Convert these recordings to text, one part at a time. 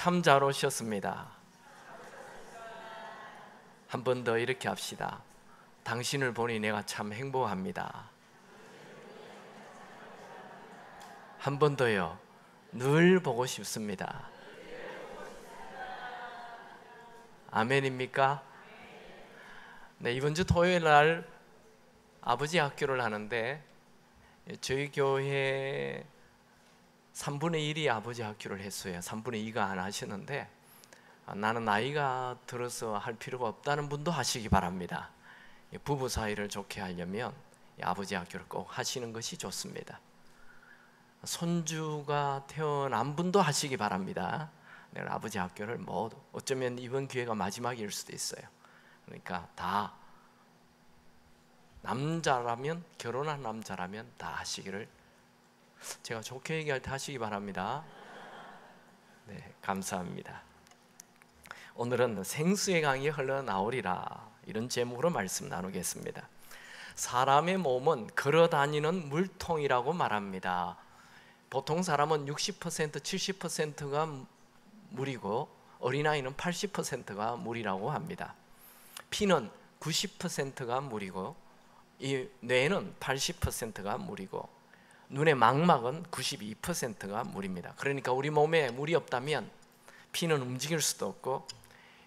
참 잘 오셨습니다. 한 번 더 이렇게 합시다. 당신을 보니 내가 참 행복합니다. 한 번 더요. 늘 보고 싶습니다. 아멘입니까? 네, 이번 주 토요일 날 아버지 학교를 하는데 저희 교회 3분의 1이 아버지 학교를 했어요. 3분의 2가 안 하시는데 나는 나이가 들어서 할 필요가 없다는 분도 하시기 바랍니다. 부부 사이를 좋게 하려면 아버지 학교를 꼭 하시는 것이 좋습니다. 손주가 태어난 분도 하시기 바랍니다. 내가 아버지 학교를 모두, 어쩌면 이번 기회가 마지막일 수도 있어요. 그러니까 다 남자라면, 결혼한 남자라면 다 하시기를, 제가 좋게 얘기할 때 하시기 바랍니다. 네, 감사합니다. 오늘은 생수의 강이 흘러나오리라, 이런 제목으로 말씀 나누겠습니다. 사람의 몸은 걸어다니는 물통이라고 말합니다. 보통 사람은 60%, 70%가 물이고 어린아이는 80%가 물이라고 합니다. 피는 90%가 물이고 이 뇌는 80%가 물이고 눈의 망막은 92%가 물입니다. 그러니까 우리 몸에 물이 없다면 피는 움직일 수도 없고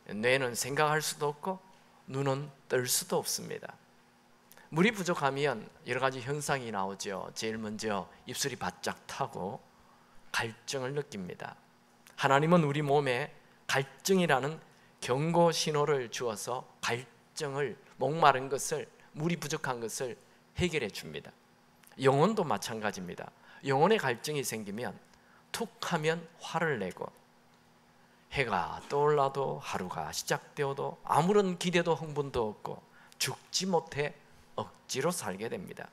뇌는 생각할 수도 없고 눈은 뜰 수도 없습니다. 물이 부족하면 여러 가지 현상이 나오죠. 제일 먼저 입술이 바짝 타고 갈증을 느낍니다. 하나님은 우리 몸에 갈증이라는 경고 신호를 주어서 갈증을, 목마른 것을, 물이 부족한 것을 해결해 줍니다. 영혼도 마찬가지입니다. 영혼에 갈증이 생기면 툭 하면 화를 내고 해가 떠올라도 하루가 시작되어도 아무런 기대도 흥분도 없고 죽지 못해 억지로 살게 됩니다.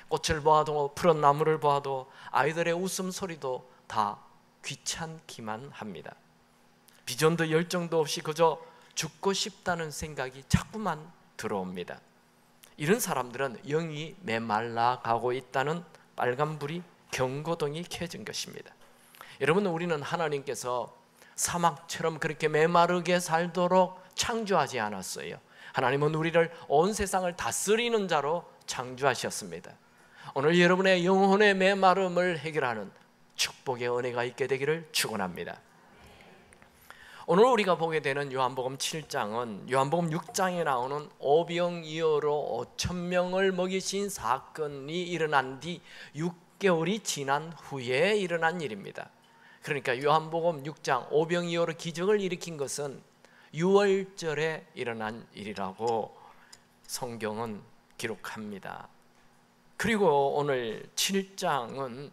꽃을 보아도 푸른 나무를 보아도 아이들의 웃음소리도 다 귀찮기만 합니다. 비전도 열정도 없이 그저 죽고 싶다는 생각이 자꾸만 들어옵니다. 이런 사람들은 영이 메말라 가고 있다는 빨간불이, 경고등이 켜진 것입니다. 여러분, 우리는 하나님께서 사막처럼 그렇게 메마르게 살도록 창조하지 않았어요. 하나님은 우리를 온 세상을 다스리는 자로 창조하셨습니다. 오늘 여러분의 영혼의 메마름을 해결하는 축복의 은혜가 있게 되기를 축원합니다. 오늘 우리가 보게 되는 요한복음 7장은 요한복음 6장에 나오는 오병이어로 5,000명을 먹이신 사건이 일어난 뒤 6개월이 지난 후에 일어난 일입니다. 그러니까 요한복음 6장 오병이어로 기적을 일으킨 것은 6월절에 일어난 일이라고 성경은 기록합니다. 그리고 오늘 7장은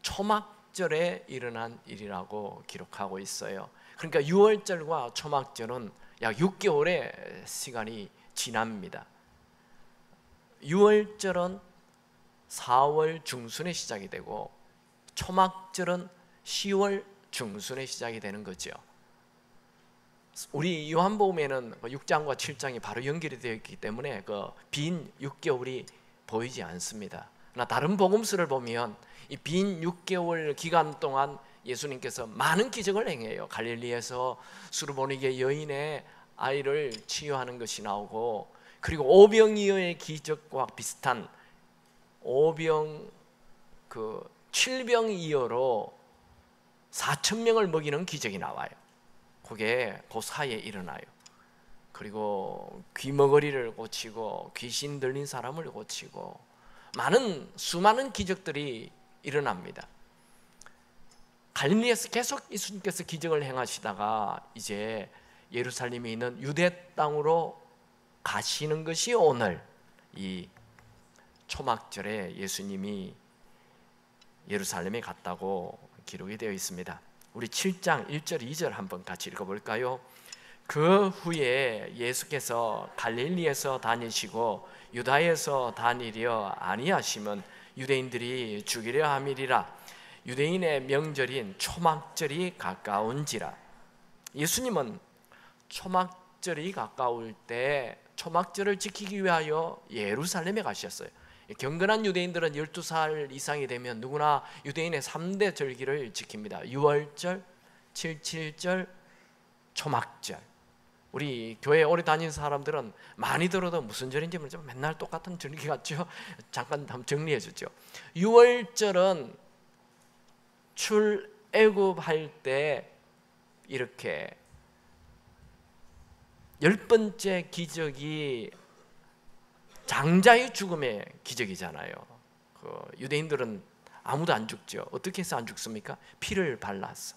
초막절에 일어난 일이라고 기록하고 있어요. 그러니까 6월절과 초막절은 약 6개월의 시간이 지납니다. 6월절은 4월 중순에 시작이 되고 초막절은 10월 중순에 시작이 되는 거죠. 우리 요한복음에는 6장과 7장이 바로 연결이 되어 있기 때문에 그 빈 6개월이 보이지 않습니다. 그러나 다른 복음서를 보면 이 빈 6개월 기간 동안 예수님께서 많은 기적을 행해요. 갈릴리에서 수르보니게 여인의 아이를 치유하는 것이 나오고, 그리고 오병이어의 기적과 비슷한 칠병이어로 4,000명을 먹이는 기적이 나와요. 그게 그 사이에 일어나요. 그리고 귀머거리를 고치고 귀신 들린 사람을 고치고 수많은 기적들이 일어납니다. 갈릴리에서 계속 예수님께서 기적을 행하시다가 이제 예루살렘에 있는 유대 땅으로 가시는 것이 오늘 이 초막절에 예수님이 예루살렘에 갔다고 기록이 되어 있습니다. 우리 7장 1절 2절 한번 같이 읽어볼까요? 그 후에 예수께서 갈릴리에서 다니시고 유다에서 다니려 아니하시면 유대인들이 죽이려 함이리라. 유대인의 명절인 초막절이 가까운지라. 예수님은 초막절이 가까울 때 초막절을 지키기 위하여 예루살렘에 가셨어요. 경건한 유대인들은 12살 이상이 되면 누구나 유대인의 3대 절기를 지킵니다. 유월절, 7.7절 초막절. 우리 교회 오래 다니는 사람들은 많이 들어도 무슨 절인지 모르지만 맨날 똑같은 절기 같죠. 잠깐 한번 정리해 주죠. 유월절은 출애굽할 때 이렇게 10번째 기적이 장자의 죽음의 기적이잖아요. 유대인들은 아무도 안 죽죠. 어떻게 해서 안 죽습니까? 피를 발라서.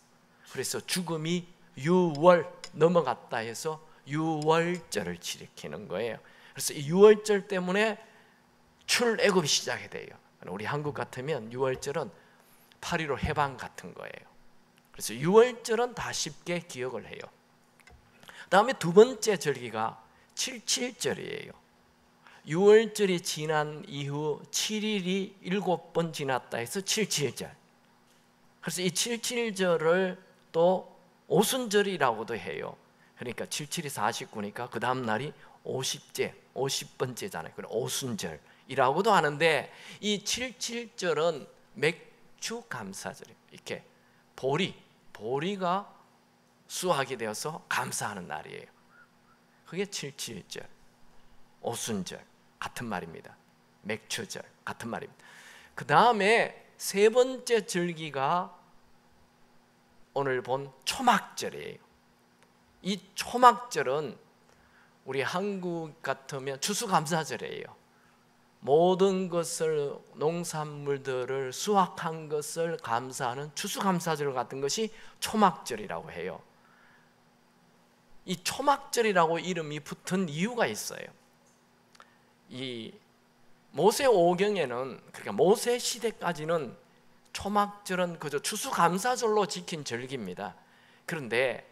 그래서 죽음이 유월 넘어갔다 해서 유월절을 지키는 거예요. 그래서 이 유월절 때문에 출애굽이 시작이 돼요. 우리 한국 같으면 유월절은 8.15 해방 같은 거예요. 그래서 유월절은 다 쉽게 기억을 해요. 다음에 두 번째 절기가 7.7절이에요. 유월절이 지난 이후 7일이 7번 지났다 해서 7.7절. 그래서 이 7.7절을 또 오순절이라고도 해요. 그러니까 7.7이 49니까 그 다음 날이 50번째잖아요. 그럼 오순절이라고도 하는데 이 7.7절은 맥주 감사절이에요. 이렇게 보리가 수확이 되어서 감사하는 날이에요. 그게 7.7절, 오순절 같은 말입니다. 맥주절 같은 말입니다. 그 다음에 세 번째 절기가 오늘 본 초막절이에요. 이 초막절은 우리 한국 같으면 추수감사절이에요. 모든 것을, 농산물들을 수확한 것을 감사하는 추수감사절 같은 것이 초막절이라고 해요. 이 초막절이라고 이름이 붙은 이유가 있어요. 이 모세 오경에는, 그러니까 모세 시대까지는 초막절은 그저 추수감사절로 지킨 절기입니다. 그런데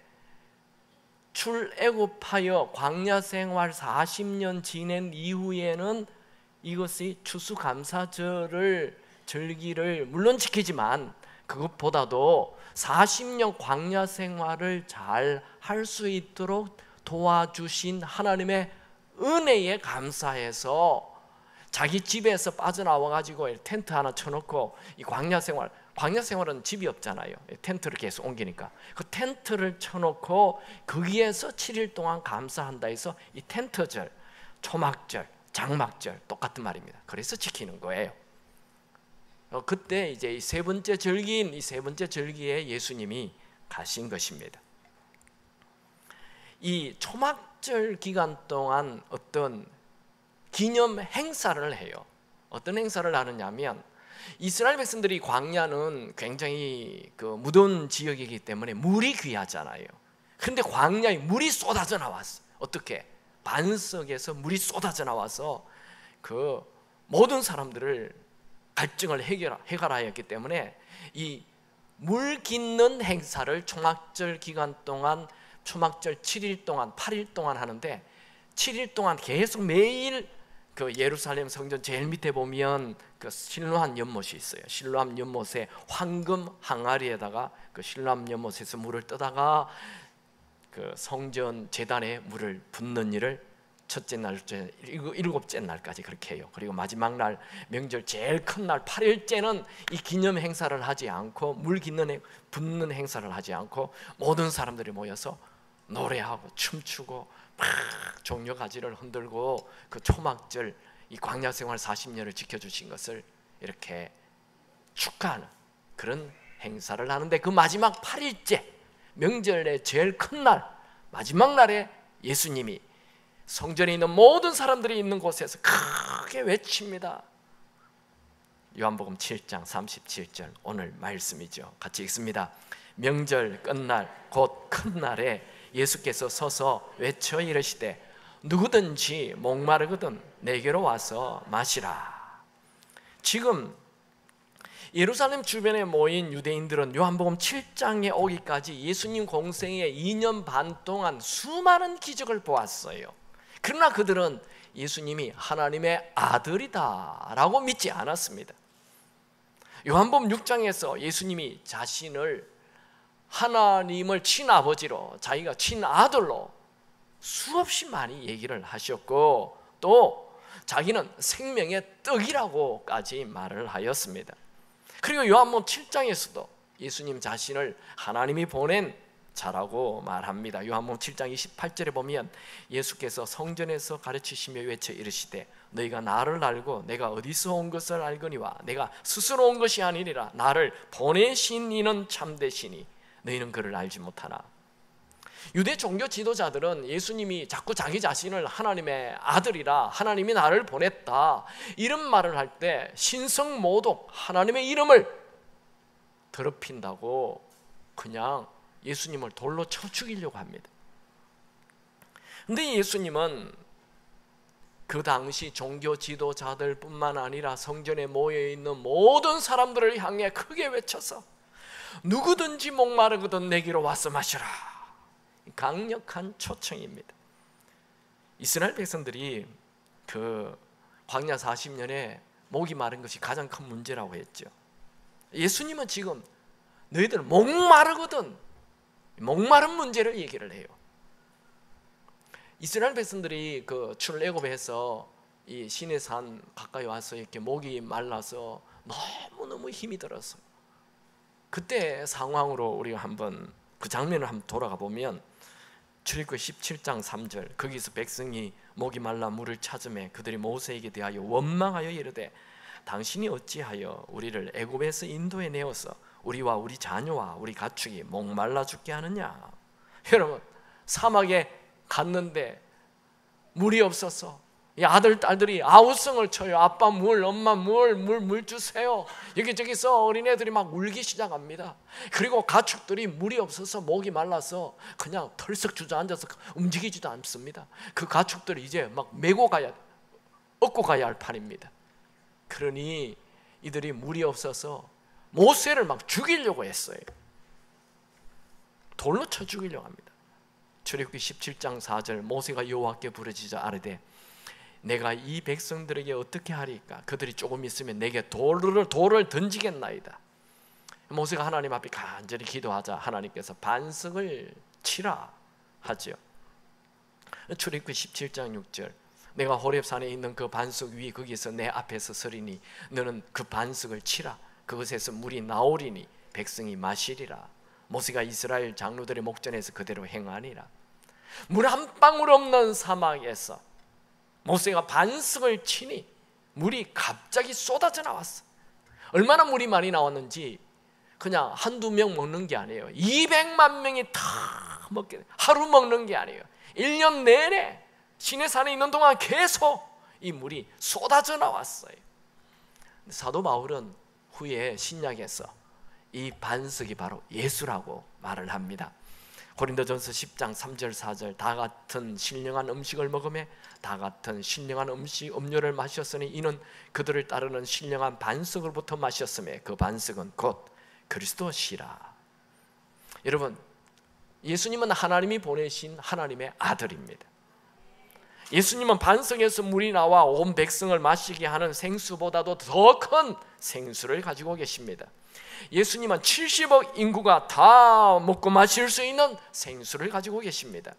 출애굽하여 광야 생활 40년 지낸 이후에는 이것이 추수감사절을 절기를 물론 지키지만 그것보다도 40년 광야 생활을 잘 할 수 있도록 도와주신 하나님의 은혜에 감사해서 자기 집에서 빠져나와 가지고 텐트 하나 쳐놓고 이 광야 생활은 집이 없잖아요. 텐트를 계속 옮기니까 그 텐트를 쳐놓고 거기에서 7일 동안 감사한다 해서 이 텐트절, 초막절, 장막절 똑같은 말입니다. 그래서 지키는 거예요. 그때 이제 이 세 번째 절기인 이 세 번째 절기에 예수님이 가신 것입니다. 이 초막절 기간 동안 어떤 기념 행사를 해요. 어떤 행사를 하느냐면 이스라엘 백성들이 광야는 굉장히 무더운 지역이기 때문에 물이 귀하잖아요. 그런데 광야에 물이 쏟아져 나왔어. 어떻게? 반석에서 물이 쏟아져 나와서 그 모든 사람들을 갈증을 해결하였기 때문에 이 물 깃는 행사를 초막절 기간 동안, 초막절 7일 동안, 8일 동안 하는데 7일 동안 계속 매일 그 예루살렘 성전 제일 밑에 보면 그 실로암 연못이 있어요. 실로암 연못에 황금 항아리에다가 그 실로암 연못에서 물을 떠다가 그 성전 제단에 물을 붓는 일을 첫째 날, 일곱째 날까지 그렇게 해요. 그리고 마지막 날, 명절 제일 큰 날 8일째는 이 기념 행사를 하지 않고 물 붓는 행사를 하지 않고 모든 사람들이 모여서 노래하고 춤추고 막 종려가지를 흔들고 그 초막절, 이 광야 생활 40년을 지켜주신 것을 이렇게 축하하는 그런 행사를 하는데, 그 마지막 8일째 명절의 제일 큰 날, 마지막 날에 예수님이 성전에 있는 모든 사람들이 있는 곳에서 크게 외칩니다. 요한복음 7장 37절 오늘 말씀이죠. 같이 읽습니다. 명절 끝날 곧 큰 날에 예수께서 서서 외쳐 이르시되 누구든지 목마르거든 내게로 와서 마시라. 지금 예루살렘 주변에 모인 유대인들은 요한복음 7장에 오기까지 예수님 공생의 2년 반 동안 수많은 기적을 보았어요. 그러나 그들은 예수님이 하나님의 아들이다 라고 믿지 않았습니다. 요한복음 6장에서 예수님이 자신을 하나님을 친아버지로, 자기가 친아들로 수없이 많이 얘기를 하셨고, 또 자기는 생명의 떡이라고까지 말을 하였습니다. 그리고 요한복음 7장에서도 예수님 자신을 하나님이 보낸 자라고 말합니다. 요한복음 7장 28절에 보면 예수께서 성전에서 가르치시며 외쳐 이르시되 너희가 나를 알고 내가 어디서 온 것을 알거니와 내가 스스로 온 것이 아니니라. 나를 보내신 이는 참되시니 너희는 그를 알지 못하나. 유대 종교 지도자들은 예수님이 자꾸 자기 자신을 하나님의 아들이라, 하나님이 나를 보냈다, 이런 말을 할 때 신성모독, 하나님의 이름을 더럽힌다고 그냥 예수님을 돌로 쳐 죽이려고 합니다. 근데 예수님은 그 당시 종교 지도자들 뿐만 아니라 성전에 모여있는 모든 사람들을 향해 크게 외쳐서 누구든지 목마르거든 내게로 와서 마시라. 강력한 초청입니다. 이스라엘 백성들이 그 광야 40년에 목이 마른 것이 가장 큰 문제라고 했죠. 예수님은 지금 너희들 목마르거든, 목마른 문제를 얘기를 해요. 이스라엘 백성들이 그 출애굽해서 이 시내 산 가까이 와서 이렇게 목이 말라서 너무너무 힘이 들었어요. 그때 상황으로 우리가 한번 그 장면을 한번 돌아가 보면 출애굽 17장 3절, 거기서 백성이 목이 말라 물을 찾음에 그들이 모세에게 대하여 원망하여 이르되 당신이 어찌하여 우리를 애굽에서 인도해 내어서 우리와 우리 자녀와 우리 가축이 목말라 죽게 하느냐. 여러분, 사막에 갔는데 물이 없어서 이 아들 딸들이 아우성을 쳐요. 아빠 물, 엄마 물 주세요. 여기저기서 어린애들이 막 울기 시작합니다. 그리고 가축들이 물이 없어서 목이 말라서 그냥 털썩 주저앉아서 움직이지도 않습니다. 그 가축들이 이제 막 메고 가야, 얻고 가야 할 판입니다. 그러니 이들이 물이 없어서 모세를 막 죽이려고 했어요. 돌로 쳐 죽이려고 합니다. 출애굽기 17장 4절, 모세가 여호와께 부르짖어 아뢰되 내가 이 백성들에게 어떻게 하리까? 그들이 조금 있으면 내게 돌을 던지겠나이다. 모세가 하나님 앞에 간절히 기도하자 하나님께서 반석을 치라 하죠. 출애굽기 17장 6절, 내가 호렙산에 있는 그 반석 위 거기서 내 앞에서 서리니 너는 그 반석을 치라. 그것에서 물이 나오리니 백성이 마시리라. 모세가 이스라엘 장로들의 목전에서 그대로 행하니라. 물 한 방울 없는 사막에서 모세가 반석을 치니 물이 갑자기 쏟아져 나왔어. 얼마나 물이 많이 나왔는지 그냥 한두 명 먹는 게 아니에요. 200만 명이 다 먹게 돼. 하루 먹는 게 아니에요. 1년 내내 시내산에 있는 동안 계속 이 물이 쏟아져 나왔어요. 사도 바울은 후에 신약에서 이 반석이 바로 예수라고 말을 합니다. 고린도전서 10장 3절 4절, 다 같은 신령한 음식을 먹으며 다 같은 신령한 음료를 마셨으니 이는 그들을 따르는 신령한 반석으로부터 마셨으며 그 반석은 곧 그리스도시라. 여러분, 예수님은 하나님이 보내신 하나님의 아들입니다. 예수님은 반석에서 물이 나와 온 백성을 마시게 하는 생수보다도 더 큰 생수를 가지고 계십니다. 예수님은 70억 인구가 다 먹고 마실 수 있는 생수를 가지고 계십니다.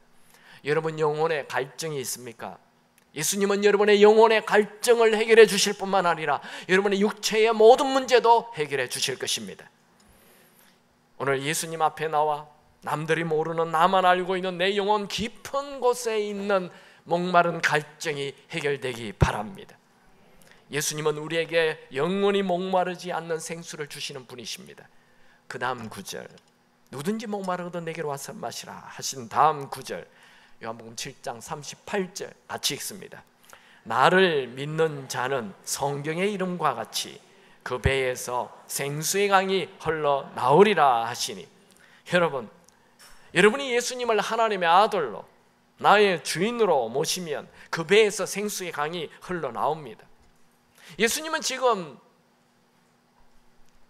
여러분 영혼에 갈증이 있습니까? 예수님은 여러분의 영혼의 갈증을 해결해 주실 뿐만 아니라 여러분의 육체의 모든 문제도 해결해 주실 것입니다. 오늘 예수님 앞에 나와 남들이 모르는 나만 알고 있는 내 영혼 깊은 곳에 있는 목마른 갈증이 해결되기 바랍니다. 예수님은 우리에게 영원히 목마르지 않는 생수를 주시는 분이십니다. 그 다음 9절, 누구든지 목마르거든 내게로 와서 마시라 하신 다음 9절, 요한복음 7장 38절 같이 읽습니다. 나를 믿는 자는 성경의 이름과 같이 그 배에서 생수의 강이 흘러나오리라 하시니. 여러분이 예수님을 하나님의 아들로 나의 주인으로 모시면 그 배에서 생수의 강이 흘러나옵니다. 예수님은 지금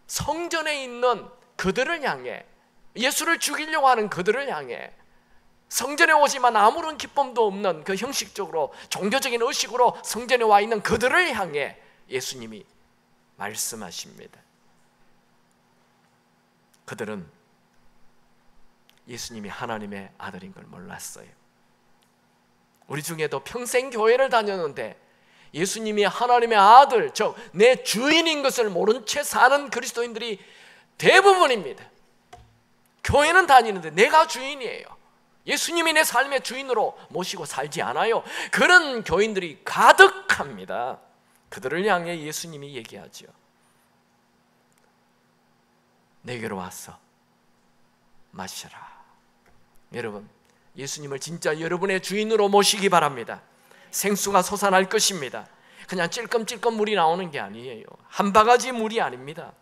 성전에 있는 그들을 향해, 예수를 죽이려고 하는 그들을 향해, 성전에 오지만 아무런 기쁨도 없는 그 형식적으로 종교적인 의식으로 성전에 와 있는 그들을 향해 예수님이 말씀하십니다. 그들은 예수님이 하나님의 아들인 걸 몰랐어요. 우리 중에도 평생 교회를 다녔는데 예수님이 하나님의 아들, 즉 내 주인인 것을 모른 채 사는 그리스도인들이 대부분입니다. 교회는 다니는데 내가 주인이에요. 예수님이 내 삶의 주인으로 모시고 살지 않아요. 그런 교인들이 가득합니다. 그들을 향해 예수님이 얘기하죠. 내게로 와서 마셔라. 여러분, 예수님을 진짜 여러분의 주인으로 모시기 바랍니다. 생수가 솟아날 것입니다. 그냥 찔끔찔끔 물이 나오는 게 아니에요. 한 바가지 물이 아닙니다.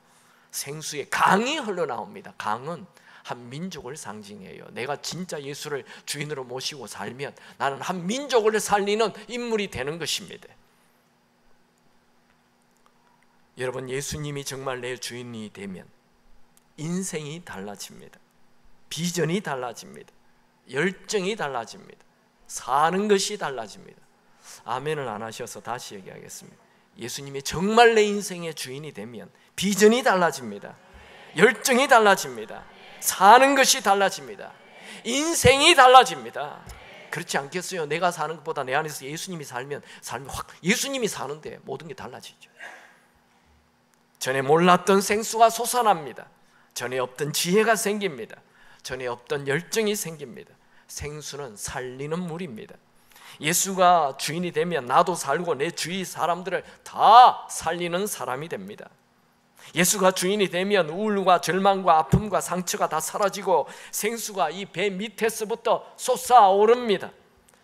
생수의 강이 흘러나옵니다. 강은 한 민족을 상징해요. 내가 진짜 예수를 주인으로 모시고 살면 나는 한 민족을 살리는 인물이 되는 것입니다. 여러분, 예수님이 정말 내 주인이 되면 인생이 달라집니다. 비전이 달라집니다. 열정이 달라집니다. 사는 것이 달라집니다. 아멘을 안 하셔서 다시 얘기하겠습니다. 예수님이 정말 내 인생의 주인이 되면 비전이 달라집니다. 열정이 달라집니다. 사는 것이 달라집니다. 인생이 달라집니다. 그렇지 않겠어요? 내가 사는 것보다 내 안에서 예수님이 살면 삶이 확, 예수님이 사는데 모든 게 달라지죠. 전에 몰랐던 생수가 솟아납니다. 전에 없던 지혜가 생깁니다. 전에 없던 열정이 생깁니다. 생수는 살리는 물입니다. 예수가 주인이 되면 나도 살고 내 주위 사람들을 다 살리는 사람이 됩니다. 예수가 주인이 되면 우울과 절망과 아픔과 상처가 다 사라지고 생수가 이 배 밑에서부터 솟아오릅니다.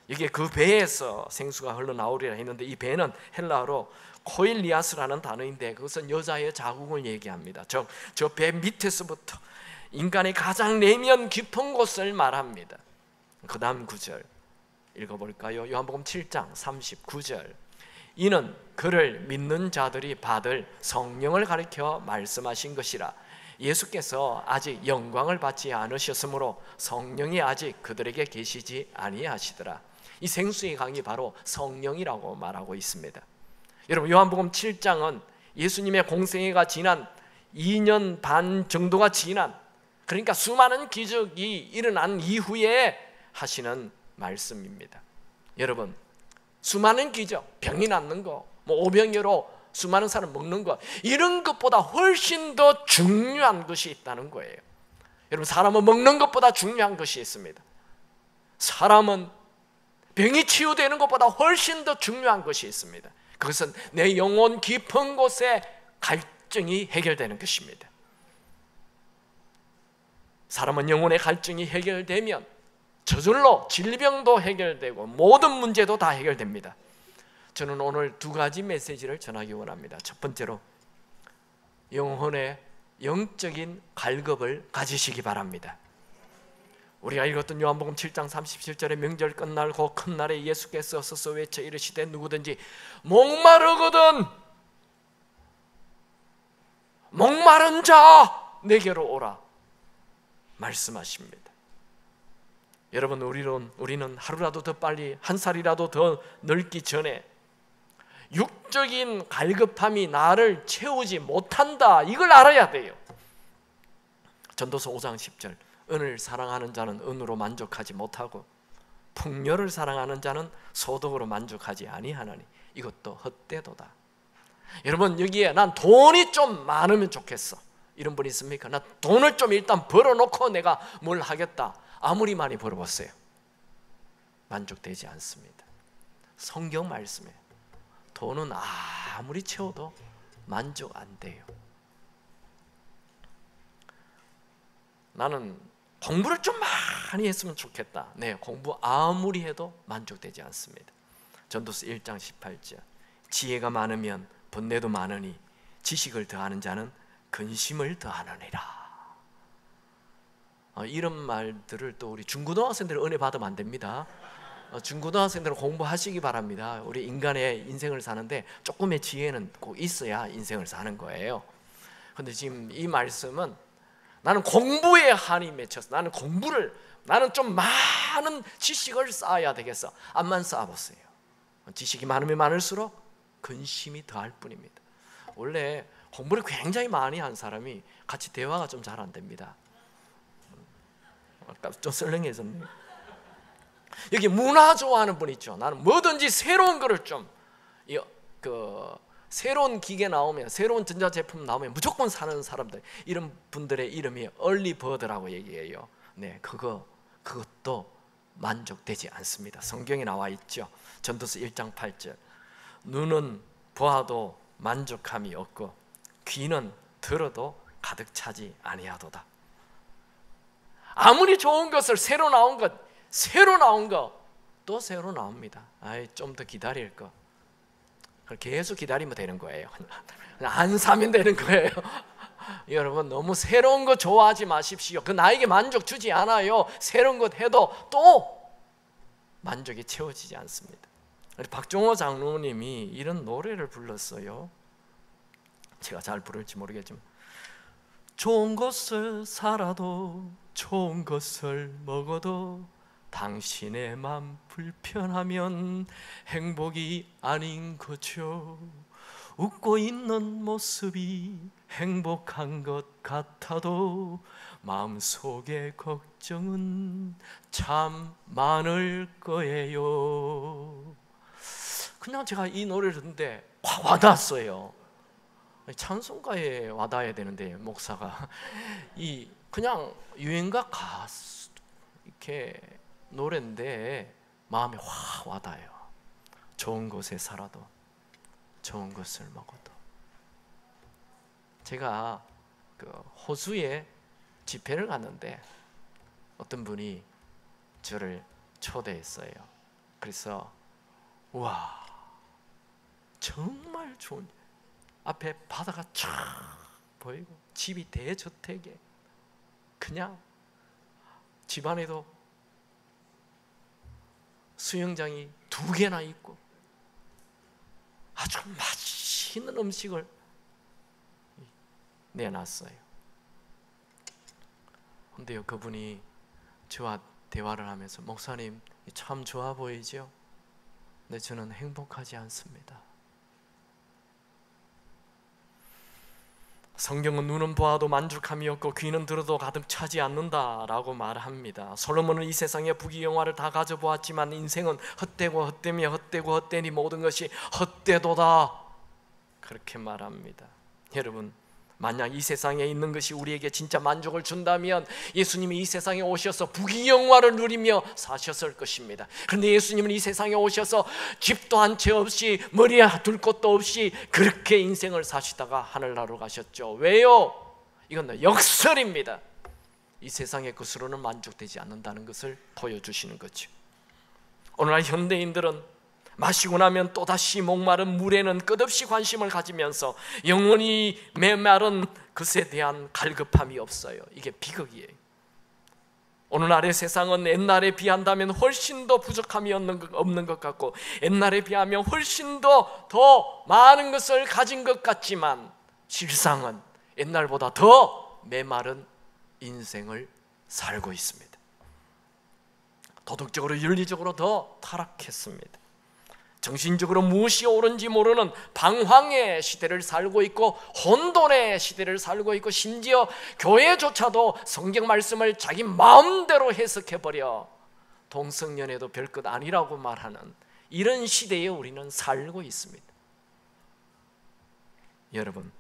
이게 그 배에서 생수가 흘러나오리라 했는데, 이 배는 헬라어로 코일리아스라는 단어인데 그것은 여자의 자궁을 얘기합니다. 저 배 밑에서부터 인간의 가장 내면 깊은 곳을 말합니다. 그 다음 구절 읽어볼까요? 요한복음 7장 39절. 이는 그를 믿는 자들이 받을 성령을 가리켜 말씀하신 것이라. 예수께서 아직 영광을 받지 않으셨으므로 성령이 아직 그들에게 계시지 아니하시더라. 이 생수의 강이 바로 성령이라고 말하고 있습니다. 여러분, 요한복음 7장은 예수님의 공생애가 지난 2년 반 정도가 지난, 그러니까 수많은 기적이 일어난 이후에 하시는 말씀입니다. 여러분, 수많은 기적, 병이 낫는 거, 오병이어로 수많은 사람 먹는 거, 이런 것보다 훨씬 더 중요한 것이 있다는 거예요. 여러분, 사람은 먹는 것보다 중요한 것이 있습니다. 사람은 병이 치유되는 것보다 훨씬 더 중요한 것이 있습니다. 그것은 내 영혼 깊은 곳에 갈증이 해결되는 것입니다. 사람은 영혼의 갈증이 해결되면 저절로 질병도 해결되고 모든 문제도 다 해결됩니다. 저는 오늘 두 가지 메시지를 전하기 원합니다. 첫 번째로, 영혼의 영적인 갈급을 가지시기 바랍니다. 우리가 읽었던 요한복음 7장 37절에 명절 끝날고 큰 날에 예수께서 서서 외쳐 이르시되 누구든지 목마르거든 목마른 자 내게로 오라 말씀하십니다. 여러분, 우리는 하루라도 더 빨리, 한 살이라도 더 늙기 전에 육적인 갈급함이 나를 채우지 못한다, 이걸 알아야 돼요. 전도서 5장 10절. 은을 사랑하는 자는 은으로 만족하지 못하고 풍요를 사랑하는 자는 소득으로 만족하지 아니하나니 이것도 헛되도다. 여러분, 여기에 난 돈이 좀 많으면 좋겠어, 이런 분 있습니까? 나 돈을 좀 일단 벌어놓고 내가 뭘 하겠다. 아무리 많이 벌어봤어요, 만족되지 않습니다. 성경 말씀에 돈은 아무리 채워도 만족 안 돼요. 나는 공부를 좀 많이 했으면 좋겠다. 네, 공부 아무리 해도 만족되지 않습니다. 전도서 1장 18절. 지혜가 많으면 번뇌도 많으니 지식을 더하는 자는 근심을 더하느니라. 이런 말들을 또 우리 중고등학생들 은혜 받으면 안 됩니다. 중고등학생들은 공부하시기 바랍니다. 우리 인간의 인생을 사는데 조금의 지혜는 꼭 있어야 인생을 사는 거예요. 그런데 지금 이 말씀은 나는 공부에 한이 맺혀서 나는 좀 많은 지식을 쌓아야 되겠어. 암만 쌓아보세요. 지식이 많으면 많을수록 근심이 더할 뿐입니다. 원래 공부를 굉장히 많이 한 사람이 같이 대화가 좀 잘 안 됩니다. 아까 좀 썰렁해졌네요. 여기 문화 좋아하는 분 있죠. 나는 뭐든지 새로운 거를 좀 새로운 기계 나오면, 새로운 전자제품 나오면 무조건 사는 사람들, 이런 분들의 이름이 얼리버드라고 얘기해요. 네, 그것도 만족되지 않습니다. 성경에 나와 있죠. 전도서 1장 8절. 눈은 보아도 만족함이 없고 귀는 들어도 가득 차지 아니하도다. 아무리 좋은 것을 새로 나온 것 또 새로 나옵니다. 좀 더 기다릴 거. 계속 기다리면 되는 거예요. 안 사면 되는 거예요. 여러분, 너무 새로운 거 좋아하지 마십시오. 그 나에게 만족 주지 않아요. 새로운 것 해도 또 만족이 채워지지 않습니다. 박종호 장로님이 이런 노래를 불렀어요. 제가 잘 부를지 모르겠지만, 좋은 것을 살아도 좋은 것을 먹어도 당신의 맘 불편하면 행복이 아닌 거죠. 웃고 있는 모습이 행복한 것 같아도 마음속에 걱정은 참 많을 거예요. 그냥 제가 이 노래를 듣는데 확 와닿았어요. 찬송가에 와닿아야 되는데 목사가 그냥 유행가 가수 이렇게 노래인데 마음에 확 와닿아요. 좋은 곳에 살아도 좋은 것을 먹어도. 제가 호수에 집회를 갔는데 어떤 분이 저를 초대했어요. 그래서 와, 정말 좋은, 앞에 바다가 쫙 보이고 집이 대저택에 그냥 집안에도 수영장이 2개나 있고 아주 맛있는 음식을 내놨어요. 근데요, 그분이 저와 대화를 하면서, 목사님 참 좋아 보이죠? 근데 저는 행복하지 않습니다. 성경은 눈은 보아도 만족함이 없고 귀는 들어도 가득 차지 않는다라고 말합니다. 솔로몬은 이 세상의 부귀영화를 다 가져보았지만 인생은 헛되고 헛되며 헛되고 헛되니 모든 것이 헛되도다, 그렇게 말합니다. 여러분, 만약 이 세상에 있는 것이 우리에게 진짜 만족을 준다면 예수님이 이 세상에 오셔서 부귀영화를 누리며 사셨을 것입니다. 그런데 예수님은 이 세상에 오셔서 집도 한 채 없이 머리에 둘 곳도 없이 그렇게 인생을 사시다가 하늘나라로 가셨죠. 왜요? 이건 역설입니다. 이 세상의 것으로는 만족되지 않는다는 것을 보여주시는 거죠. 오늘날 현대인들은 마시고 나면 또다시 목마른 물에는 끝없이 관심을 가지면서 영원히 메마른 것에 대한 갈급함이 없어요. 이게 비극이에요. 오늘날의 세상은 옛날에 비한다면 훨씬 더 부족함이 없는 것 같고, 옛날에 비하면 훨씬 더 많은 것을 가진 것 같지만 실상은 옛날보다 더 메마른 인생을 살고 있습니다. 도덕적으로 윤리적으로 더 타락했습니다. 정신적으로 무엇이 옳은지 모르는 방황의 시대를 살고 있고, 혼돈의 시대를 살고 있고, 심지어 교회조차도 성경 말씀을 자기 마음대로 해석해버려 동성연애도 별것 아니라고 말하는 이런 시대에 우리는 살고 있습니다. 여러분,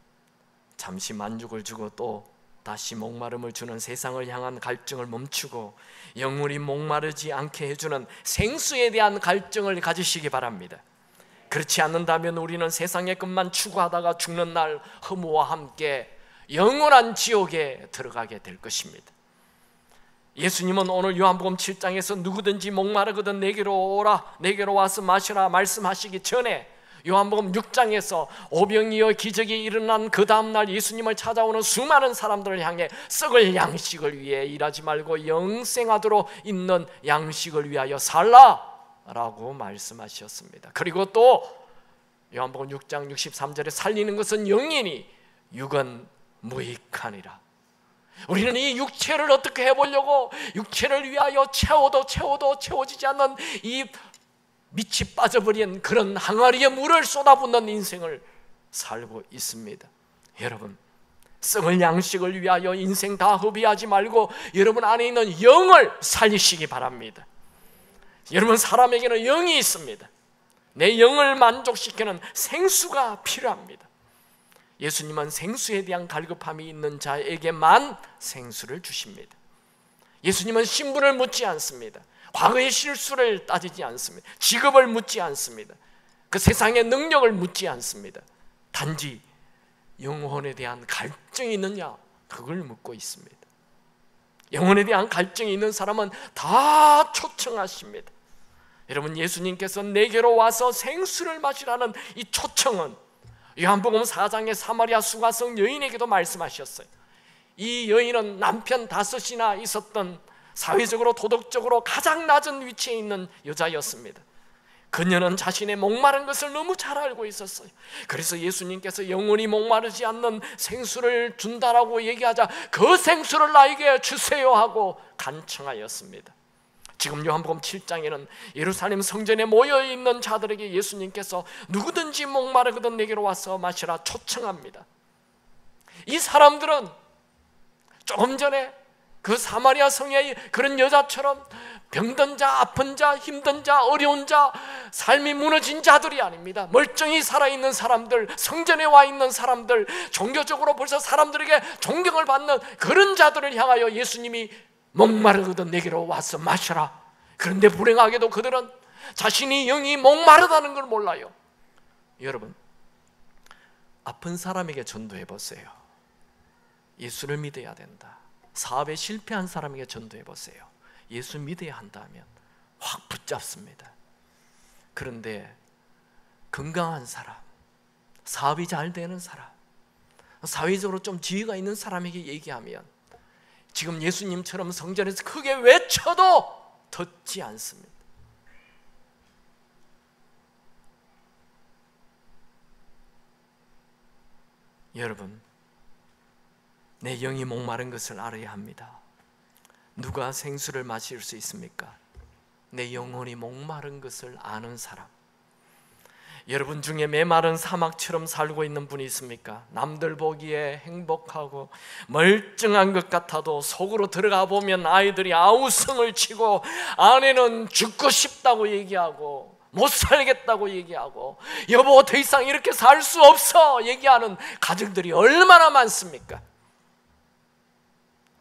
잠시 만족을 주고 또 다시 목마름을 주는 세상을 향한 갈증을 멈추고 영원히 목마르지 않게 해주는 생수에 대한 갈증을 가지시기 바랍니다. 그렇지 않는다면 우리는 세상의 것만 추구하다가 죽는 날 허무와 함께 영원한 지옥에 들어가게 될 것입니다. 예수님은 오늘 요한복음 7장에서 누구든지 목마르거든 내게로 오라, 내게로 와서 마시라 말씀하시기 전에 요한복음 6장에서 오병이어 기적이 일어난 그 다음날 예수님을 찾아오는 수많은 사람들을 향해 썩을 양식을 위해 일하지 말고 영생하도록 있는 양식을 위하여 살라 라고 말씀하셨습니다. 그리고 또 요한복음 6장 63절에 살리는 것은 영이니 육은 무익하니라. 우리는 이 육체를 어떻게 해보려고 육체를 위하여 채워도 채워지지 않는 이 밑이 빠져버린 그런 항아리에 물을 쏟아붓는 인생을 살고 있습니다. 여러분, 썩을 양식을 위하여 인생 다 허비하지 말고 여러분 안에 있는 영을 살리시기 바랍니다. 여러분, 사람에게는 영이 있습니다. 내 영을 만족시키는 생수가 필요합니다. 예수님은 생수에 대한 갈급함이 있는 자에게만 생수를 주십니다. 예수님은 신분을 묻지 않습니다. 과거의 실수를 따지지 않습니다. 직업을 묻지 않습니다. 그 세상의 능력을 묻지 않습니다. 단지 영혼에 대한 갈증이 있느냐, 그걸 묻고 있습니다. 영혼에 대한 갈증이 있는 사람은 다 초청하십니다. 여러분, 예수님께서 내게로 와서 생수를 마시라는 이 초청은 요한복음 4장의 사마리아 수가성 여인에게도 말씀하셨어요. 이 여인은 남편 5이나 있었던 사회적으로 도덕적으로 가장 낮은 위치에 있는 여자였습니다. 그녀는 자신의 목마른 것을 너무 잘 알고 있었어요. 그래서 예수님께서 영원히 목마르지 않는 생수를 준다라고 얘기하자 그 생수를 나에게 주세요 하고 간청하였습니다. 지금 요한복음 7장에는 예루살렘 성전에 모여있는 자들에게 예수님께서 누구든지 목마르거든 내게로 와서 마시라 초청합니다. 이 사람들은 조금 전에 그 사마리아 성의 그런 여자처럼 병든 자, 아픈 자, 힘든 자, 어려운 자, 삶이 무너진 자들이 아닙니다. 멀쩡히 살아있는 사람들, 성전에 와 있는 사람들, 종교적으로 벌써 사람들에게 존경을 받는 그런 자들을 향하여 예수님이 목마르거든 내게로 와서 마셔라. 그런데 불행하게도 그들은 자신이 영이 목마르다는 걸 몰라요. 여러분, 아픈 사람에게 전도해 보세요. 예수를 믿어야 된다. 사업에 실패한 사람에게 전도해 보세요. 예수 믿어야 한다면 확 붙잡습니다. 그런데 건강한 사람, 사업이 잘 되는 사람, 사회적으로 좀 지위가 있는 사람에게 얘기하면 지금 예수님처럼 성전에서 크게 외쳐도 듣지 않습니다. 여러분, 내 영이 목마른 것을 알아야 합니다. 누가 생수를 마실 수 있습니까? 내 영혼이 목마른 것을 아는 사람. 여러분 중에 메마른 사막처럼 살고 있는 분이 있습니까? 남들 보기에 행복하고 멀쩡한 것 같아도 속으로 들어가 보면 아이들이 아우성을 치고 아내는 죽고 싶다고 얘기하고 못 살겠다고 얘기하고 여보 더 이상 이렇게 살 수 없어 얘기하는 가정들이 얼마나 많습니까?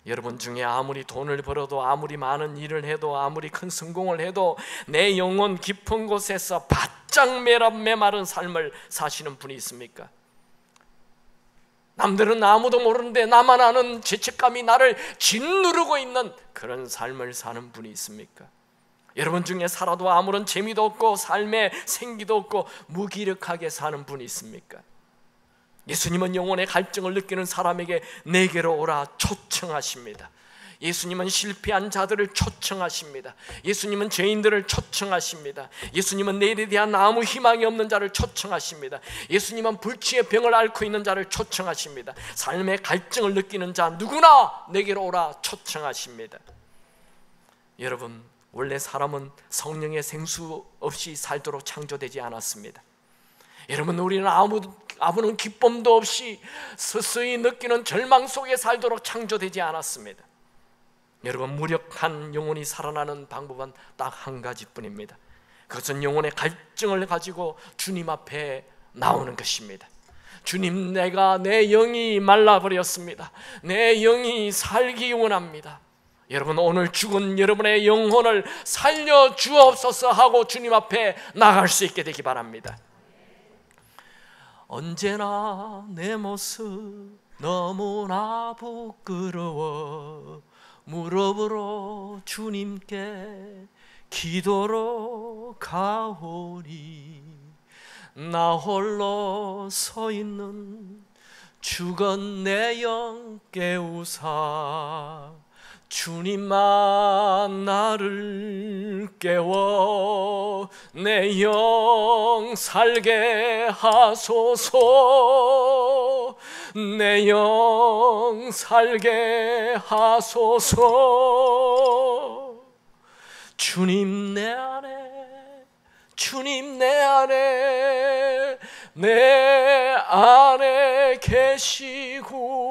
여러분 중에 아무리 돈을 벌어도 아무리 많은 일을 해도 아무리 큰 성공을 해도 내 영혼 깊은 곳에서 바짝 메마른 삶을 사시는 분이 있습니까? 남들은 아무도 모르는데 나만 아는 죄책감이 나를 짓누르고 있는 그런 삶을 사는 분이 있습니까? 여러분 중에 살아도 아무런 재미도 없고 삶에 생기도 없고 무기력하게 사는 분이 있습니까? 예수님은 영혼의 갈증을 느끼는 사람에게 내게로 오라 초청하십니다. 예수님은 실패한 자들을 초청하십니다. 예수님은 죄인들을 초청하십니다. 예수님은 내일에 대한 아무 희망이 없는 자를 초청하십니다. 예수님은 불치의 병을 앓고 있는 자를 초청하십니다. 삶의 갈증을 느끼는 자 누구나 내게로 오라 초청하십니다. 여러분, 원래 사람은 성령의 생수 없이 살도록 창조되지 않았습니다. 여러분, 우리는 아무런 기쁨도 없이 서서히 느끼는 절망 속에 살도록 창조되지 않았습니다. 여러분, 무력한 영혼이 살아나는 방법은 딱 한 가지뿐입니다. 그것은 영혼의 갈증을 가지고 주님 앞에 나오는 것입니다. 주님, 내 영이 말라버렸습니다. 내 영이 살기 원합니다. 여러분, 오늘 죽은 여러분의 영혼을 살려주옵소서 하고 주님 앞에 나갈 수 있게 되기 바랍니다. 언제나 내 모습 너무나 부끄러워 무릎으로 주님께 기도로 가오니 나 홀로 서 있는 죽은 내 영 깨우사 주님만 나를 깨워 내 영 살게 하소서 내 영 살게 하소서 주님 내 안에 주님 내 안에 계시고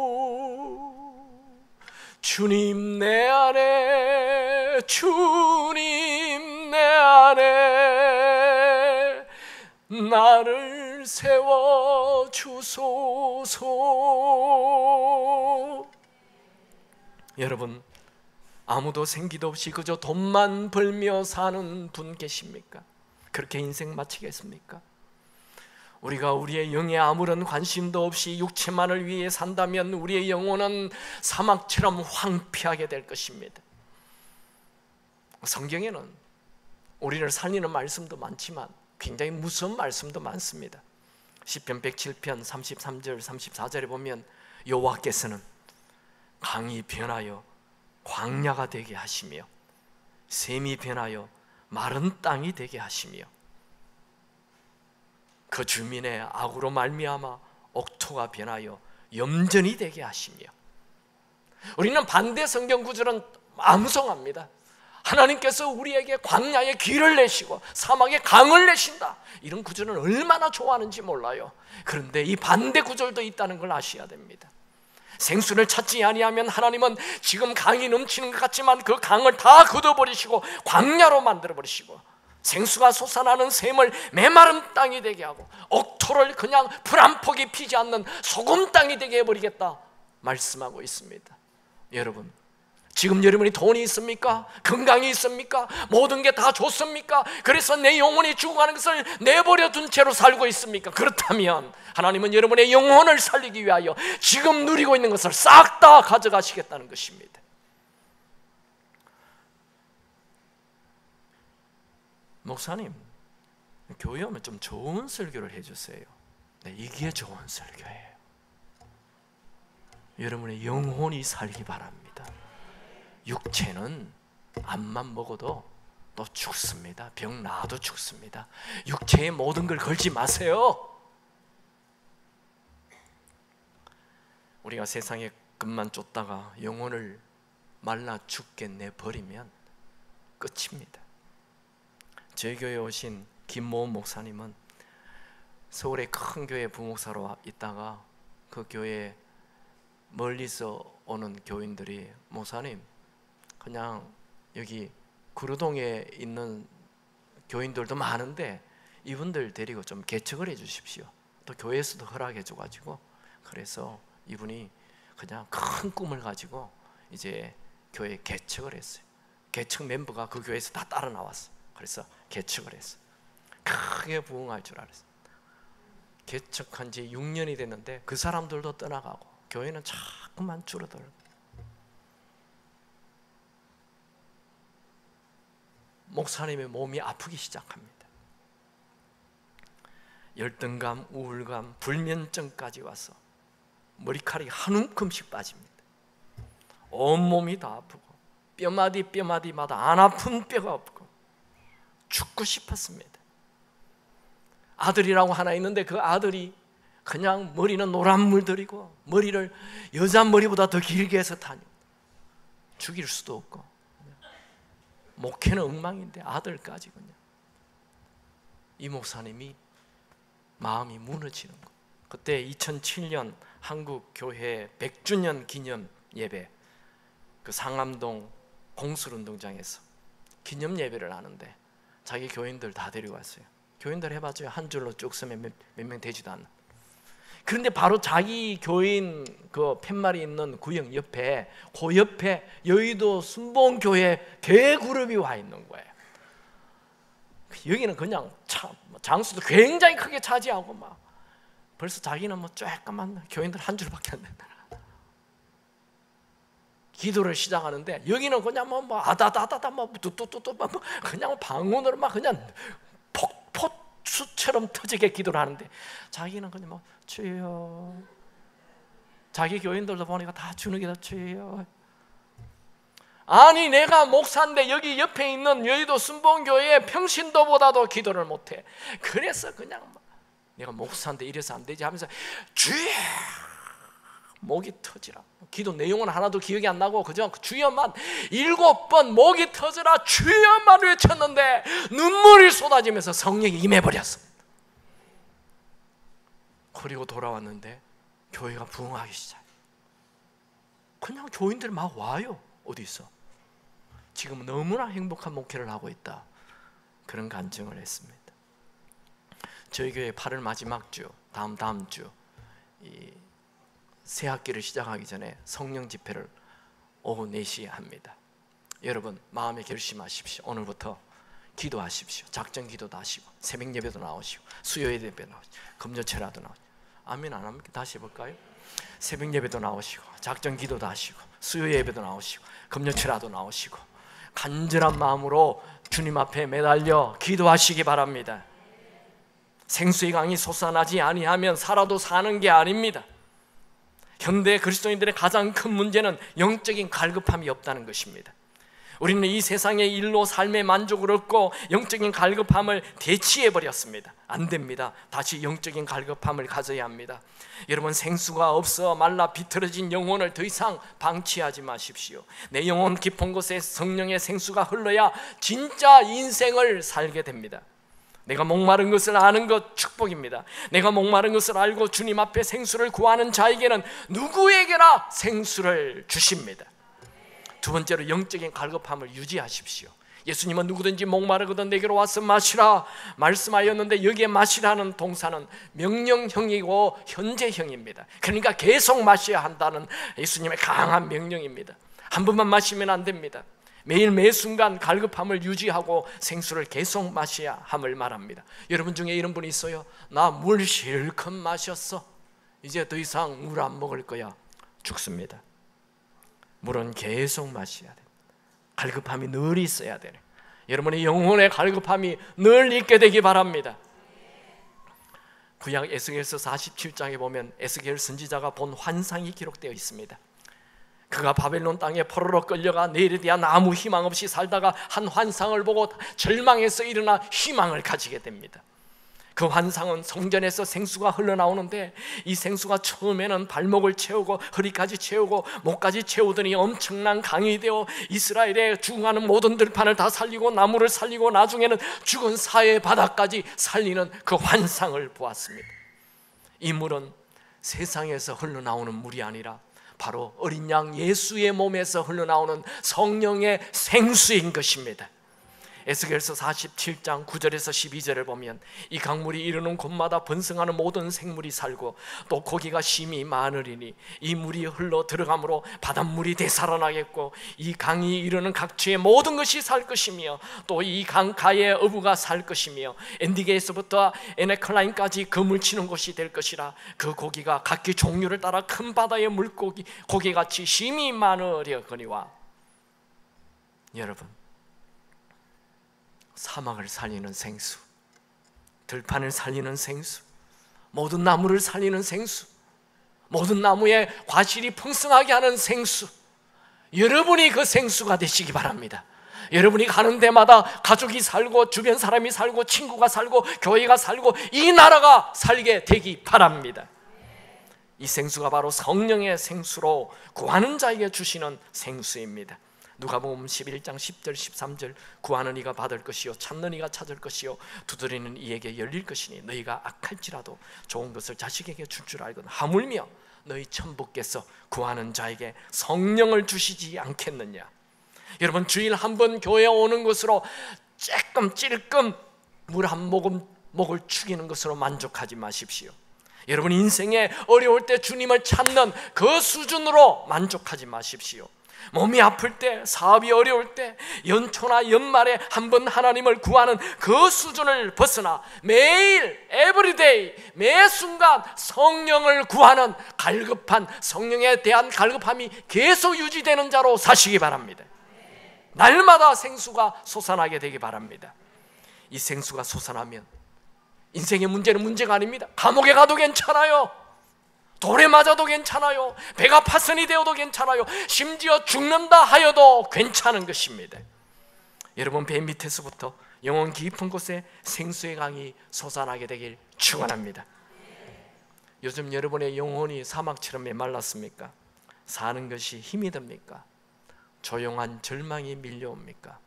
주님 내 안에 주님 내 안에 나를 세워 주소서. 여러분, 아무도 생기도 없이 그저 돈만 벌며 사는 분 계십니까? 그렇게 인생 마치겠습니까? 우리가 우리의 영에 아무런 관심도 없이 육체만을 위해 산다면 우리의 영혼은 사막처럼 황폐하게 될 것입니다. 성경에는 우리를 살리는 말씀도 많지만 굉장히 무서운 말씀도 많습니다. 시편 107편 33절 34절에 보면 여호와께서는 강이 변하여 광야가 되게 하시며 샘이 변하여 마른 땅이 되게 하시며 그 주민의 악으로 말미암아 옥토가 변하여 염전이 되게 하시며. 우리는 반대 성경 구절은 암송합니다. 하나님께서 우리에게 광야에 길을 내시고 사막에 강을 내신다. 이런 구절은 얼마나 좋아하는지 몰라요. 그런데 이 반대 구절도 있다는 걸 아셔야 됩니다. 생수를 찾지 아니하면 하나님은 지금 강이 넘치는 것 같지만 그 강을 다 걷어버리시고 광야로 만들어버리시고 생수가 솟아나는 샘을 메마른 땅이 되게 하고 옥토를 그냥 불 한 폭이 피지 않는 소금 땅이 되게 해버리겠다 말씀하고 있습니다. 여러분, 지금 여러분이 돈이 있습니까? 건강이 있습니까? 모든 게 다 좋습니까? 그래서 내 영혼이 죽어가는 것을 내버려 둔 채로 살고 있습니까? 그렇다면 하나님은 여러분의 영혼을 살리기 위하여 지금 누리고 있는 것을 싹 다 가져가시겠다는 것입니다. 목사님, 교회 오면 좀 좋은 설교를 해주세요. 네, 이게 좋은 설교예요. 여러분의 영혼이 살기 바랍니다. 육체는 암만 먹어도 또 죽습니다. 병 나도 죽습니다. 육체에 모든 걸 걸지 마세요. 우리가 세상에 끝만 쫓다가 영혼을 말라 죽게 내버리면 끝입니다. 저희 교회에 오신 김모은 목사님은 서울의 큰 교회 부목사로 있다가 그 교회에 멀리서 오는 교인들이 목사님, 그냥 여기 구로동에 있는 교인들도 많은데 이분들 데리고 좀 개척을 해 주십시오. 또 교회에서도 허락해 줘가지고, 그래서 이분이 그냥 큰 꿈을 가지고 이제 교회 개척을 했어요. 개척 멤버가 그 교회에서 다 따라 나왔어요. 그래서 개척을 했어요. 크게 부흥할 줄 알았어요. 개척한 지 6년이 됐는데 그 사람들도 떠나가고 교회는 자꾸만 줄어들고. 목사님의 몸이 아프기 시작합니다. 열등감, 우울감, 불면증까지 와서 머리카락이 한 움큼씩 빠집니다. 온몸이 다 아프고 뼈마디마다 안 아픈 뼈가 없고 죽고 싶었습니다. 아들이라고 하나 있는데 그 아들이 그냥 머리는 노란 물들이고 머리를 여자 머리보다 더 길게 해서 다녀. 죽일 수도 없고 목회는 엉망인데 아들까지 그냥. 이 목사님이 마음이 무너지는 거. 그때 2007년 한국 교회 100주년 기념 예배, 그 상암동 공설운동장에서 기념 예배를 하는데 자기 교인들 다 데리고 왔어요. 교인들 해봤자 한 줄로 쭉 서면 몇 명 되지도 않아. 그런데 바로 자기 교인 그 팻말이 있는 구역 옆에, 그 옆에 여의도 순복음교회 대그룹이 와 있는 거예요. 여기는 그냥 장수도 굉장히 크게 차지하고 막 벌써 자기는 뭐 조금만 교인들 한 줄밖에 안 된다. 기도를 시작하는데 여기는 그냥 뭐 아다다다다 뭐 뚜뚜뚜뚜 뭐 그냥 방언으로 막 그냥 폭포수처럼 터지게 기도를 하는데 자기는 그냥 뭐 주여, 자기 교인들도 보니까 다 주는 게 다 주여. 아니 내가 목사인데 여기 옆에 있는 여의도 순복음교회 평신도보다도 기도를 못해. 그래서 그냥 막 내가 목사인데 이래서 안 되지 하면서 주여, 목이 터지라. 기도 내용은 하나도 기억이 안 나고 그저 주여만 7번 목이 터져라 주여만 외쳤는데 눈물이 쏟아지면서 성령이 임해버렸어. 그리고 돌아왔는데 교회가 부흥하기 시작해. 그냥 교인들이 막 와요. 어디서 지금 너무나 행복한 목회를 하고 있다, 그런 간증을 했습니다. 저희 교회 8월 마지막 주, 다음 주 이 새 학기를 시작하기 전에 성령 집회를 오후 4시에 합니다. 여러분 마음에 결심하십시오. 오늘부터 기도하십시오. 작전 기도도 하시고 새벽 예배도 나오시고 수요 예배도 나오시고 금요철야도 나오시고. 아멘 안 합니까? 다시 해볼까요? 새벽 예배도 나오시고 작전 기도도 하시고 수요 예배도 나오시고 금요철야도 나오시고 간절한 마음으로 주님 앞에 매달려 기도하시기 바랍니다. 생수의 강이 솟아나지 아니하면 살아도 사는 게 아닙니다. 현대 그리스도인들의 가장 큰 문제는 영적인 갈급함이 없다는 것입니다. 우리는 이 세상의 일로 삶의 만족을 얻고 영적인 갈급함을 대치해버렸습니다. 안 됩니다. 다시 영적인 갈급함을 가져야 합니다. 여러분 생수가 없어 말라 비틀어진 영혼을 더 이상 방치하지 마십시오. 내 영혼 깊은 곳에 성령의 생수가 흘러야 진짜 인생을 살게 됩니다. 내가 목마른 것을 아는 것 축복입니다. 내가 목마른 것을 알고 주님 앞에 생수를 구하는 자에게는 누구에게나 생수를 주십니다. 두 번째로 영적인 갈급함을 유지하십시오. 예수님은 누구든지 목마르거든 내게로 와서 마시라 말씀하였는데 여기에 마시라는 동사는 명령형이고 현재형입니다. 그러니까 계속 마셔야 한다는 예수님의 강한 명령입니다. 한 번만 마시면 안 됩니다. 매일 매 순간 갈급함을 유지하고 생수를 계속 마셔야 함을 말합니다. 여러분 중에 이런 분이 있어요. 나 물 실컷 마셨어. 이제 더 이상 물 안 먹을 거야. 죽습니다. 물은 계속 마셔야 돼. 갈급함이 늘 있어야 돼요. 여러분의 영혼의 갈급함이 늘 있게 되기 바랍니다. 구약 에스겔서 47장에 보면 에스겔 선지자가 본 환상이 기록되어 있습니다. 그가 바벨론 땅에 포로로 끌려가 내일에 대한 아무 희망 없이 살다가 한 환상을 보고 절망해서 일어나 희망을 가지게 됩니다. 그 환상은 성전에서 생수가 흘러나오는데 이 생수가 처음에는 발목을 채우고 허리까지 채우고 목까지 채우더니 엄청난 강이 되어 이스라엘의 죽어가는 모든 들판을 다 살리고 나무를 살리고 나중에는 죽은 사의 바닥까지 살리는 그 환상을 보았습니다. 이 물은 세상에서 흘러나오는 물이 아니라 바로 어린 양 예수의 몸에서 흘러나오는 성령의 생수인 것입니다. 에스겔서 47장 9절에서 12절을 보면 이 강물이 이르는 곳마다 번성하는 모든 생물이 살고 또 고기가 심히 많으리니 이 물이 흘러 들어가므로 바닷물이 되살아나겠고 이 강이 이르는 각지의 모든 것이 살 것이며 또 이 강가에 어부가 살 것이며 엔디게에서부터 에네클라인까지 그물 치는 곳이 될 것이라. 그 고기가 각기 종류를 따라 큰 바다의 물고기 고기같이 심히 많으려거니와. 여러분, 사막을 살리는 생수, 들판을 살리는 생수, 모든 나무를 살리는 생수, 모든 나무에 과실이 풍성하게 하는 생수, 여러분이 그 생수가 되시기 바랍니다. 여러분이 가는 데마다 가족이 살고 주변 사람이 살고 친구가 살고 교회가 살고 이 나라가 살게 되기 바랍니다. 이 생수가 바로 성령의 생수로 구하는 자에게 주시는 생수입니다. 누가복음 11장 10절 13절 구하는 이가 받을 것이요 찾는 이가 찾을 것이요 두드리는 이에게 열릴 것이니 너희가 악할지라도 좋은 것을 자식에게 줄 줄 알거든 하물며 너희 천부께서 구하는 자에게 성령을 주시지 않겠느냐. 여러분, 주일 한 번 교회에 오는 것으로 찔끔 물 한 모금을 죽이는 것으로 만족하지 마십시오. 여러분 인생에 어려울 때 주님을 찾는 그 수준으로 만족하지 마십시오. 몸이 아플 때, 사업이 어려울 때, 연초나 연말에 한 번 하나님을 구하는 그 수준을 벗어나 매일 에브리데이 매 순간 성령을 구하는 갈급한 성령에 대한 갈급함이 계속 유지되는 자로 사시기 바랍니다. 날마다 생수가 솟아나게 되기 바랍니다. 이 생수가 솟아나면 인생의 문제는 문제가 아닙니다. 감옥에 가도 괜찮아요. 돌에 맞아도 괜찮아요. 배가 파선이 되어도 괜찮아요. 심지어 죽는다 하여도 괜찮은 것입니다. 여러분 배 밑에서부터 영혼 깊은 곳에 생수의 강이 솟아나게 되길 축원합니다. 요즘 여러분의 영혼이 사막처럼 메말랐습니까? 사는 것이 힘이 듭니까? 조용한 절망이 밀려옵니까?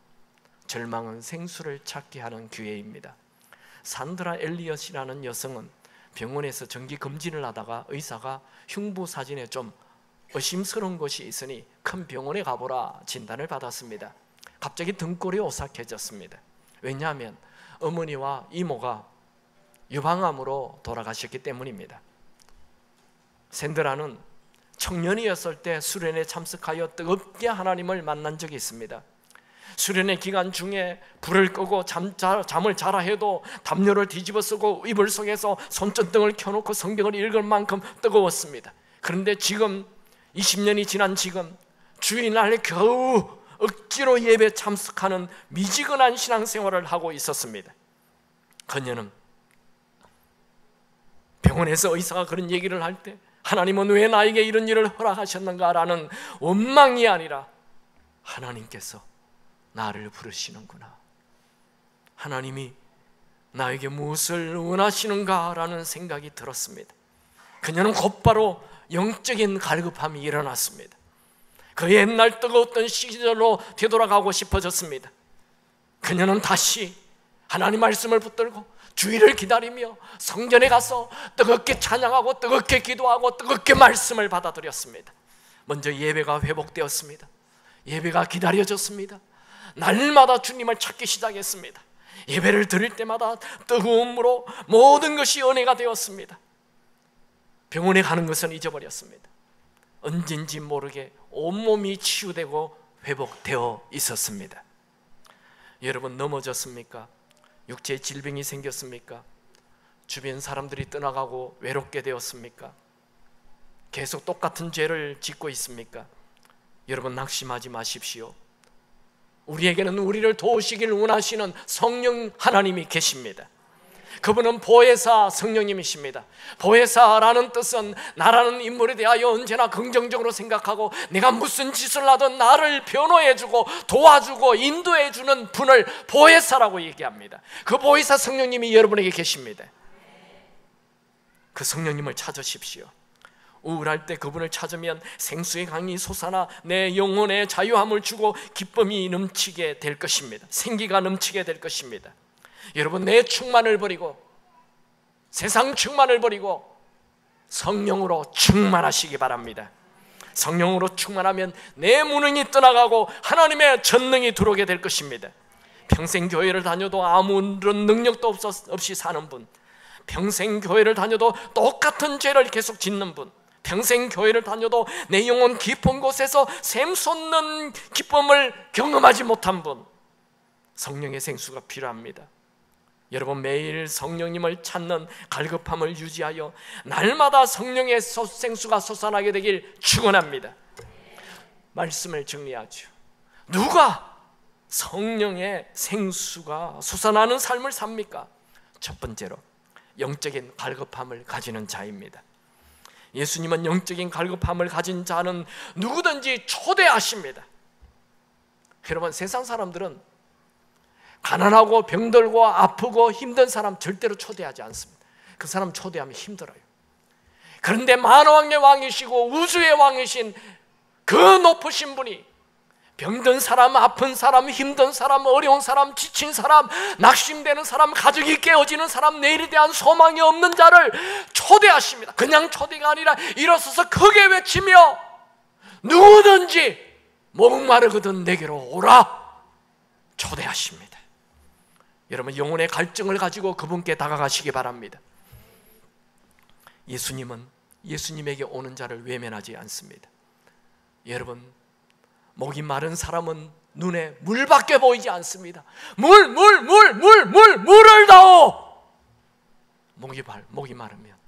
절망은 생수를 찾게 하는 기회입니다. 산드라 엘리엇이라는 여성은 병원에서 정기 검진을 하다가 의사가 흉부 사진에 좀 의심스러운 것이 있으니 큰 병원에 가보라 진단을 받았습니다. 갑자기 등골이 오싹해졌습니다. 왜냐하면 어머니와 이모가 유방암으로 돌아가셨기 때문입니다. 샌드라는 청년이었을 때 수련회에 참석하여 뜨겁게 하나님을 만난 적이 있습니다. 수련회 기간 중에 불을 끄고 잠을 자라 해도 담요를 뒤집어 쓰고 이불 속에서 손전등을 켜놓고 성경을 읽을 만큼 뜨거웠습니다. 그런데 지금 20년이 지난 지금 주일날 겨우 억지로 예배 참석하는 미지근한 신앙생활을 하고 있었습니다. 그녀는 병원에서 의사가 그런 얘기를 할 때 하나님은 왜 나에게 이런 일을 허락하셨는가라는 원망이 아니라 하나님께서 나를 부르시는구나, 하나님이 나에게 무엇을 원하시는가라는 생각이 들었습니다. 그녀는 곧바로 영적인 갈급함이 일어났습니다. 그 옛날 뜨거웠던 시절로 되돌아가고 싶어졌습니다. 그녀는 다시 하나님 말씀을 붙들고 주일을 기다리며 성전에 가서 뜨겁게 찬양하고 뜨겁게 기도하고 뜨겁게 말씀을 받아들였습니다. 먼저 예배가 회복되었습니다. 예배가 기다려졌습니다. 날마다 주님을 찾기 시작했습니다. 예배를 드릴 때마다 뜨거움으로 모든 것이 은혜가 되었습니다. 병원에 가는 것은 잊어버렸습니다. 언젠지 모르게 온몸이 치유되고 회복되어 있었습니다. 여러분, 넘어졌습니까? 육체에 질병이 생겼습니까? 주변 사람들이 떠나가고 외롭게 되었습니까? 계속 똑같은 죄를 짓고 있습니까? 여러분, 낙심하지 마십시오. 우리에게는 우리를 도우시길 원하시는 성령 하나님이 계십니다. 그분은 보혜사 성령님이십니다. 보혜사라는 뜻은 나라는 인물에 대하여 언제나 긍정적으로 생각하고 내가 무슨 짓을 하든 나를 변호해주고 도와주고 인도해주는 분을 보혜사라고 얘기합니다. 그 보혜사 성령님이 여러분에게 계십니다. 그 성령님을 찾으십시오. 우울할 때 그분을 찾으면 생수의 강이 솟아나 내 영혼에 자유함을 주고 기쁨이 넘치게 될 것입니다. 생기가 넘치게 될 것입니다. 여러분, 내 충만을 버리고 세상 충만을 버리고 성령으로 충만하시기 바랍니다. 성령으로 충만하면 내 무능이 떠나가고 하나님의 전능이 들어오게 될 것입니다. 평생 교회를 다녀도 아무런 능력도 없이 사는 분, 평생 교회를 다녀도 똑같은 죄를 계속 짓는 분, 평생 교회를 다녀도 내 영혼 깊은 곳에서 샘솟는 기쁨을 경험하지 못한 분, 성령의 생수가 필요합니다. 여러분, 매일 성령님을 찾는 갈급함을 유지하여 날마다 성령의 생수가 솟아나게 되길 축원합니다. 말씀을 정리하죠. 누가 성령의 생수가 솟아나는 삶을 삽니까? 첫 번째로 영적인 갈급함을 가지는 자입니다. 예수님은 영적인 갈급함을 가진 자는 누구든지 초대하십니다. 여러분, 세상 사람들은 가난하고 병들고 아프고 힘든 사람 절대로 초대하지 않습니다. 그 사람 초대하면 힘들어요. 그런데 만왕의 왕이시고 우주의 왕이신 그 높으신 분이 병든 사람, 아픈 사람, 힘든 사람, 어려운 사람, 지친 사람, 낙심되는 사람, 가족이 깨어지는 사람, 내일에 대한 소망이 없는 자를 초대하십니다. 그냥 초대가 아니라 일어서서 크게 외치며 누구든지 목마르거든 내게로 오라 초대하십니다. 여러분, 영혼의 갈증을 가지고 그분께 다가가시기 바랍니다. 예수님은 예수님에게 오는 자를 외면하지 않습니다. 여러분, 목이 마른 사람은 눈에 물밖에 보이지 않습니다. 물을 다오. 목이 마르면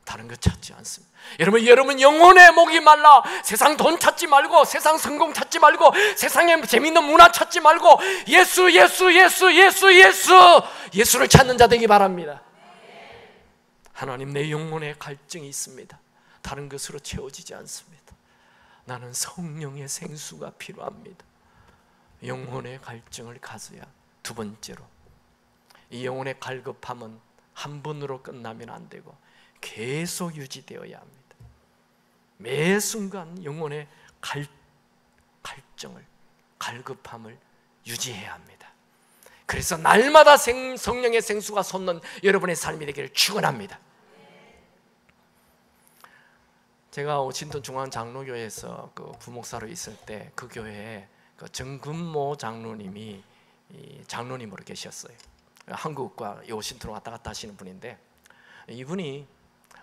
다른 것 찾지 않습니다. 여러분 영혼의 목이 말라 세상 돈 찾지 말고, 세상 성공 찾지 말고, 세상에 재밌는 문화 찾지 말고 예수를 찾는 자 되기 바랍니다. 하나님, 내 영혼에 갈증이 있습니다. 다른 것으로 채워지지 않습니다. 나는 성령의 생수가 필요합니다. 영혼의 갈증을 가져야. 두 번째로, 이 영혼의 갈급함은 한 번으로 끝나면 안 되고 계속 유지되어야 합니다. 매 순간 영혼의 갈증을, 갈급함을 유지해야 합니다. 그래서 날마다 성령의 생수가 솟는 여러분의 삶이 되기를 축원합니다. 제가 오신ton 중앙장로교회에서 그 부목사로 있을 때 그 교회에 그 정근모 장로님이 장로님으로 계셨어요. 한국과 오신ton으로 왔다 갔다 하시는 분인데, 이분이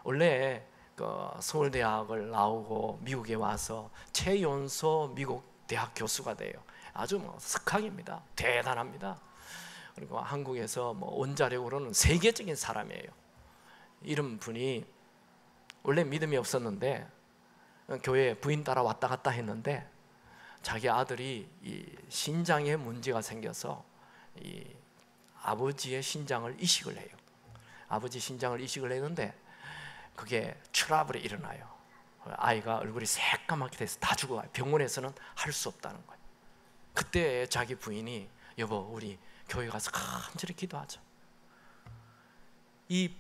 원래 그 서울대학을 나오고 미국에 와서 최연소 미국 대학 교수가 돼요. 아주 석학입니다. 대단합니다. 그리고 한국에서 원자력으로는 세계적인 사람이에요. 이런 분이 원래 믿음이 없었는데 교회에 부인 따라 왔다 갔다 했는데 자기 아들이 이 신장에 문제가 생겨서 이 아버지의 신장을 이식을 해요. 아버지 신장을 이식을 했는데 그게 트러블이 일어나요. 아이가 얼굴이 새까맣게 돼서 다 죽어가요. 병원에서는 할 수 없다는 거예요. 그때 자기 부인이 여보 우리 교회 가서 간절히 기도하자. 이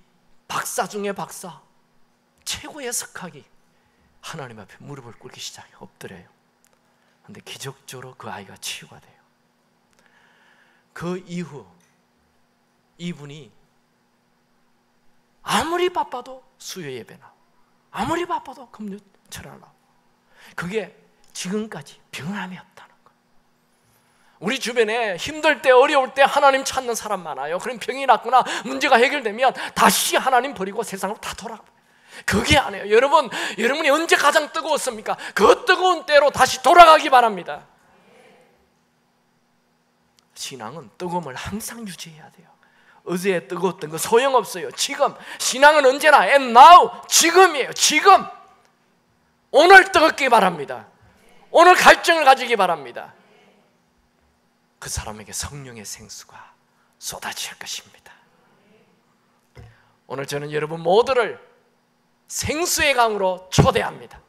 박사 중에 박사 최고의 석학이 하나님 앞에 무릎을 꿇기 시작해 엎드려요. 그런데 기적적으로 그 아이가 치유가 돼요. 그 이후 이분이 아무리 바빠도 수요 예배 나오고 아무리 바빠도 금요 철학 나오고 그게 지금까지 변함이 없다는 거예요. 우리 주변에 힘들 때 어려울 때 하나님 찾는 사람 많아요. 그럼 병이 났거나 문제가 해결되면 다시 하나님 버리고 세상으로 다 돌아가요. 그게 아니에요. 여러분이 언제 가장 뜨거웠습니까? 그 뜨거운 때로 다시 돌아가기 바랍니다. 신앙은 뜨거움을 항상 유지해야 돼요. 어제 뜨거웠던 거 소용없어요. 지금 신앙은 언제나 and now 지금이에요. 지금 오늘 뜨겁기 바랍니다. 오늘 갈증을 가지기 바랍니다. 그 사람에게 성령의 생수가 쏟아질 것입니다. 오늘 저는 여러분 모두를 생수의 강으로 초대합니다.